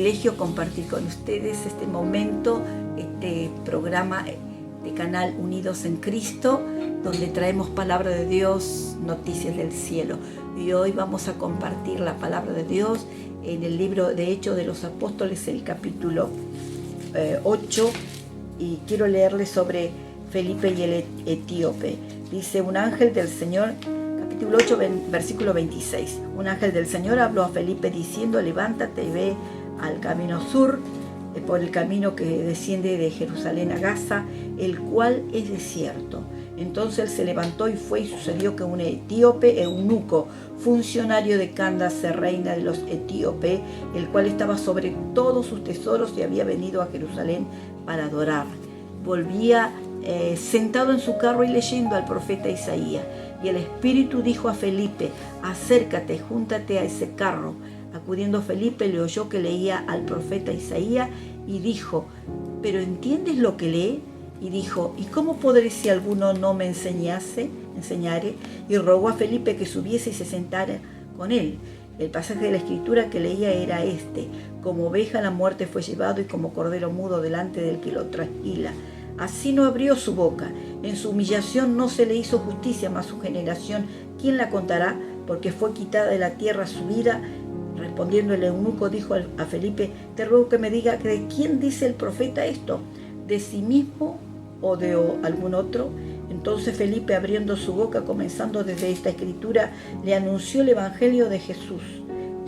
privilegio compartir con ustedes este momento, este programa de canal Unidos en Cristo, donde traemos palabra de Dios, noticias del cielo. Y hoy vamos a compartir la palabra de Dios en el libro de Hechos de los Apóstoles, el capítulo 8, y quiero leerles sobre Felipe y el etíope. Dice: un ángel del Señor, capítulo 8, versículo 26. Un ángel del Señor habló a Felipe diciendo: levántate y ve al camino sur, por el camino que desciende de Jerusalén a Gaza, el cual es desierto. Entonces él se levantó y fue, y sucedió que un etíope, eunuco, funcionario de Candace, reina de los etíopes, el cual estaba sobre todos sus tesoros y había venido a Jerusalén para adorar, volvía sentado en su carro y leyendo al profeta Isaías. Y el Espíritu dijo a Felipe: acércate, júntate a ese carro. Acudiendo Felipe, le oyó que leía al profeta Isaías y dijo: ¿pero entiendes lo que lee? Y dijo: ¿y cómo podré si alguno no me enseñare? Y rogó a Felipe que subiese y se sentara con él. El pasaje de la Escritura que leía era este: como oveja a la muerte fue llevado, y como cordero mudo delante del que lo trasquila, así no abrió su boca. En su humillación no se le hizo justicia, mas su generación, ¿quién la contará? Porque fue quitada de la tierra su vida. Respondiendo el eunuco, dijo a Felipe: te ruego que me diga, ¿de quién dice el profeta esto? ¿De sí mismo o de algún otro? Entonces Felipe, abriendo su boca, comenzando desde esta escritura, le anunció el evangelio de Jesús.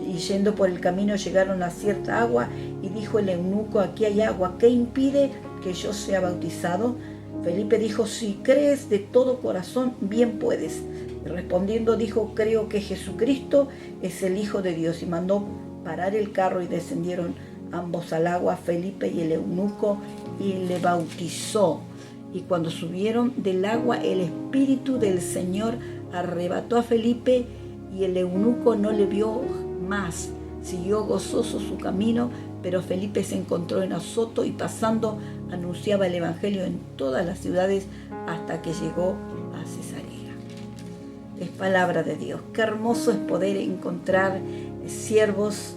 Y yendo por el camino llegaron a cierta agua, y dijo el eunuco: aquí hay agua, ¿qué impide que yo sea bautizado? Felipe dijo: si crees de todo corazón, bien puedes. Y respondiendo dijo: creo que Jesucristo es el Hijo de Dios. Y mandó parar el carro, y descendieron ambos al agua, Felipe y el eunuco, y le bautizó. Y cuando subieron del agua, el Espíritu del Señor arrebató a Felipe, y el eunuco no le vio más. Siguió gozoso su camino, pero Felipe se encontró en Azoto, y pasando anunciaba el evangelio en todas las ciudades hasta que llegó a Cesarea. Es palabra de Dios. Qué hermoso es poder encontrar siervos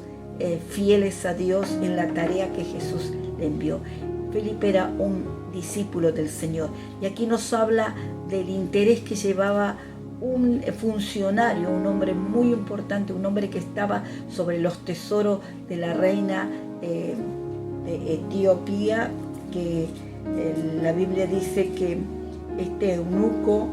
fieles a Dios en la tarea que Jesús le envió. Felipe era un discípulo del Señor, y aquí nos habla del interés que llevaba un funcionario, un hombre muy importante, un hombre que estaba sobre los tesoros de la reina de Etiopía, que la Biblia dice que este eunuco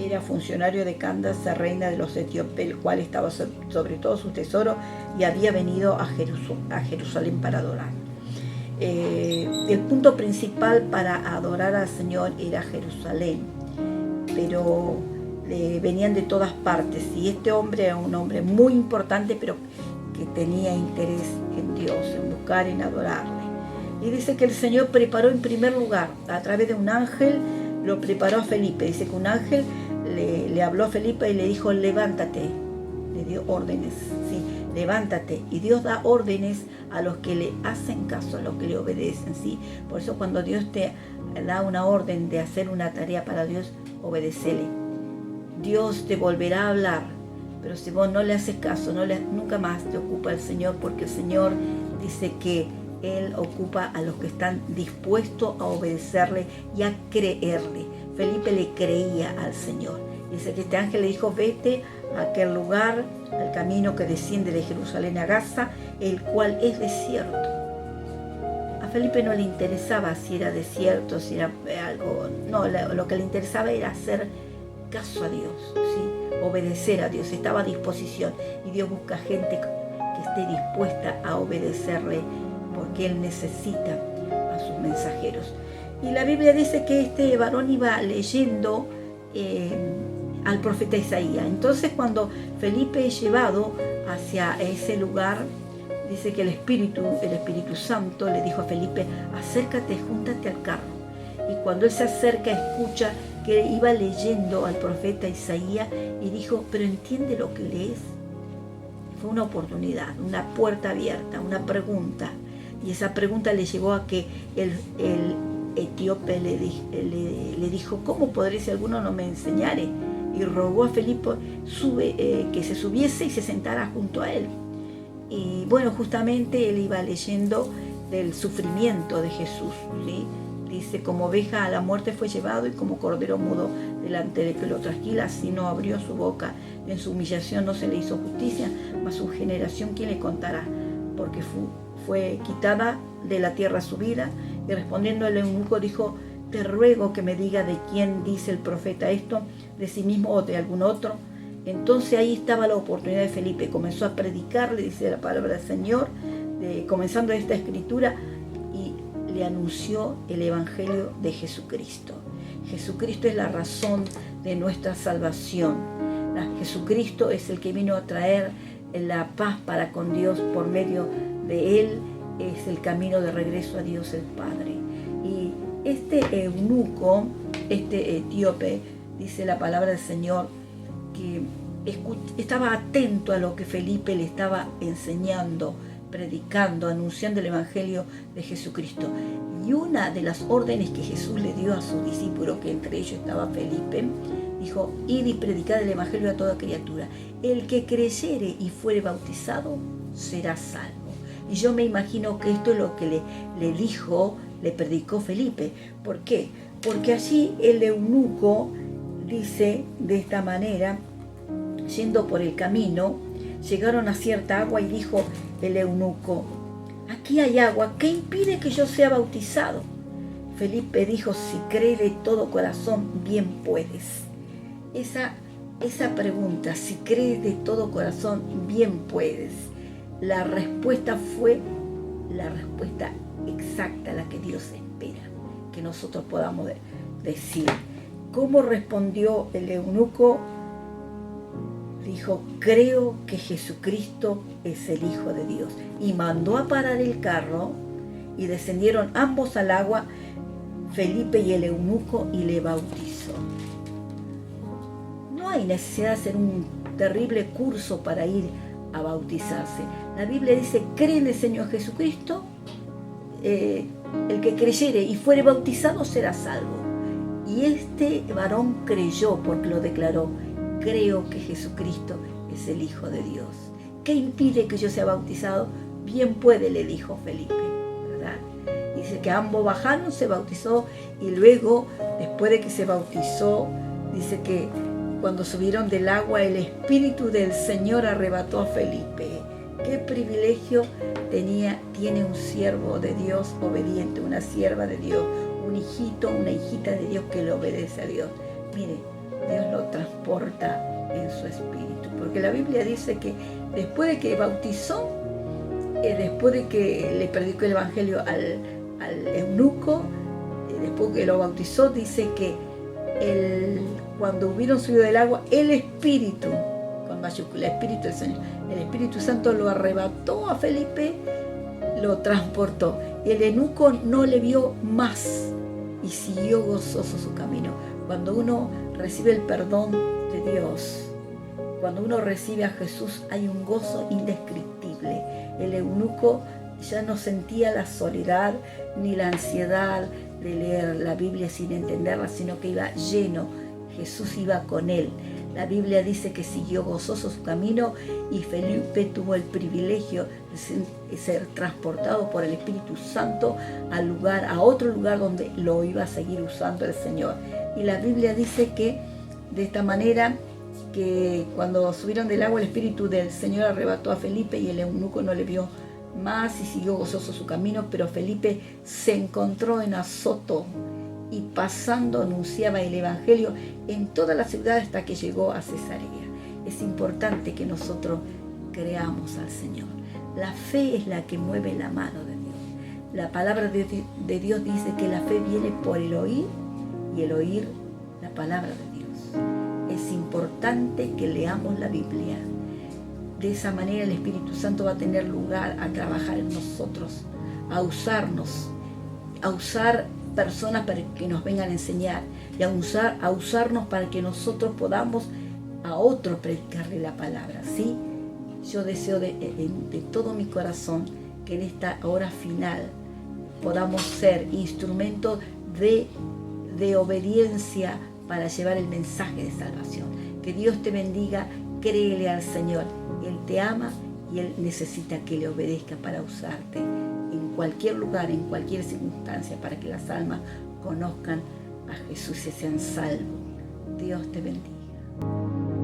era funcionario de Candace, reina de los etíopes, el cual estaba sobre todo su tesoro y había venido a Jerusalén para adorar. El punto principal para adorar al Señor era Jerusalén, pero venían de todas partes, y este hombre era un hombre muy importante, pero que tenía interés en Dios, en buscar, en adorarle. Y dice que el Señor preparó en primer lugar, a través de un ángel, lo preparó a Felipe. Dice que un ángel le habló a Felipe y le dijo: levántate, le dio órdenes, ¿sí? Levántate. Y Dios da órdenes a los que le hacen caso, a los que le obedecen, ¿sí? Por eso cuando Dios te da una orden de hacer una tarea para Dios, obedécele. Dios te volverá a hablar, pero si vos no le haces caso, nunca más te ocupa el Señor, porque el Señor dice que Él ocupa a los que están dispuestos a obedecerle y a creerle. Felipe le creía al Señor. Dice que este ángel le dijo: vete a aquel lugar, al camino que desciende de Jerusalén a Gaza, el cual es desierto. A Felipe no le interesaba si era desierto, si era algo. No, lo que le interesaba era hacer caso a Dios, ¿sí? Obedecer a Dios. Estaba a disposición, y Dios busca gente que esté dispuesta a obedecerle, porque Él necesita a sus mensajeros. Y la Biblia dice que este varón iba leyendo al profeta Isaías. Entonces, cuando Felipe es llevado hacia ese lugar, dice que el Espíritu Santo le dijo a Felipe: acércate, júntate al carro. Y cuando él se acerca, escucha que iba leyendo al profeta Isaías, y dijo: ¿pero entiende lo que lees? Fue una oportunidad, una puerta abierta, una pregunta. Y esa pregunta le llevó a que el etíope le dijo: ¿cómo podré si alguno no me enseñare? Y rogó a Felipe que se subiese y se sentara junto a él. Y bueno, justamente él iba leyendo del sufrimiento de Jesús, ¿sí? Dice, como oveja a la muerte fue llevado y como cordero mudo delante de que lo trasquila, así no abrió su boca. En su humillación no se le hizo justicia, mas su generación, ¿quién le contará? Porque fue quitada de la tierra su vida. Y respondiendo el eunuco dijo, te ruego que me diga de quién dice el profeta esto, de sí mismo o de algún otro. Entonces ahí estaba la oportunidad de Felipe. Comenzó a predicarle, dice la palabra del Señor, comenzando esta escritura, y le anunció el evangelio de Jesucristo. Jesucristo es la razón de nuestra salvación. Jesucristo es el que vino a traer la paz para con Dios por medio de él. Es el camino de regreso a Dios el Padre. Y este eunuco, este etíope, dice la palabra del Señor, que estaba atento a lo que Felipe le estaba enseñando, predicando, anunciando el evangelio de Jesucristo. Y una de las órdenes que Jesús le dio a sus discípulos, que entre ellos estaba Felipe, dijo, id y predicad el evangelio a toda criatura. El que creyere y fuere bautizado será salvo. Y yo me imagino que esto es lo que le predicó Felipe. ¿Por qué? Porque allí el eunuco dice de esta manera, yendo por el camino, llegaron a cierta agua y dijo el eunuco, aquí hay agua, ¿qué impide que yo sea bautizado? Felipe dijo, si cree de todo corazón, bien puedes. Esa pregunta, si crees de todo corazón, bien puedes. La respuesta fue la respuesta exacta, la que Dios espera que nosotros podamos decir. ¿Cómo respondió el eunuco? Dijo, creo que Jesucristo es el Hijo de Dios. Y mandó a parar el carro y descendieron ambos al agua, Felipe y el eunuco, y le bautizó. No hay necesidad de hacer un terrible curso para ir a bautizarse. La Biblia dice, cree en el Señor Jesucristo, el que creyere y fuere bautizado será salvo. Y este varón creyó porque lo declaró, creo que Jesucristo es el Hijo de Dios. ¿Qué impide que yo sea bautizado? Bien puede, le dijo Felipe, ¿verdad? Dice que ambos bajaron, se bautizó, y luego, después de que se bautizó, dice que cuando subieron del agua, el Espíritu del Señor arrebató a Felipe. Qué privilegio tiene un siervo de Dios obediente, una sierva de Dios, un hijito, una hijita de Dios que le obedece a Dios. Mire, Dios lo transporta en su espíritu, porque la Biblia dice que después de que bautizó, después de que le predicó el evangelio al eunuco, después que lo bautizó, dice que cuando hubieron subido del agua, el Espíritu, con mayúscula, el Espíritu del Señor, el Espíritu Santo lo arrebató a Felipe, lo transportó, y el eunuco no le vio más y siguió gozoso su camino. Cuando uno recibe el perdón de Dios, cuando uno recibe a Jesús, hay un gozo indescriptible. El eunuco ya no sentía la soledad ni la ansiedad de leer la Biblia sin entenderla, sino que iba lleno. Jesús iba con él. La Biblia dice que siguió gozoso su camino, y Felipe tuvo el privilegio de ser transportado por el Espíritu Santo a otro lugar donde lo iba a seguir usando el Señor. Y la Biblia dice que de esta manera, que cuando subieron del agua, el Espíritu del Señor arrebató a Felipe, y el eunuco no le vio más y siguió gozoso su camino. Pero Felipe se encontró en Azoto, y pasando anunciaba el evangelio en toda la ciudad hasta que llegó a Cesarea. Es importante que nosotros creamos al Señor. La fe es la que mueve la mano de Dios. La palabra de Dios dice que la fe viene por el oír, y el oír la palabra de Dios. Es importante que leamos la Biblia. De esa manera el Espíritu Santo va a tener lugar a trabajar en nosotros, a usarnos, a usar personas para que nos vengan a enseñar, y a usarnos para que nosotros podamos a otros predicarle la palabra, ¿sí? Yo deseo de todo mi corazón que en esta hora final podamos ser instrumentos de obediencia para llevar el mensaje de salvación. Que Dios te bendiga, créele al Señor. Él te ama y Él necesita que le obedezca para usarte en cualquier lugar, en cualquier circunstancia, para que las almas conozcan a Jesús y sean salvos. Dios te bendiga.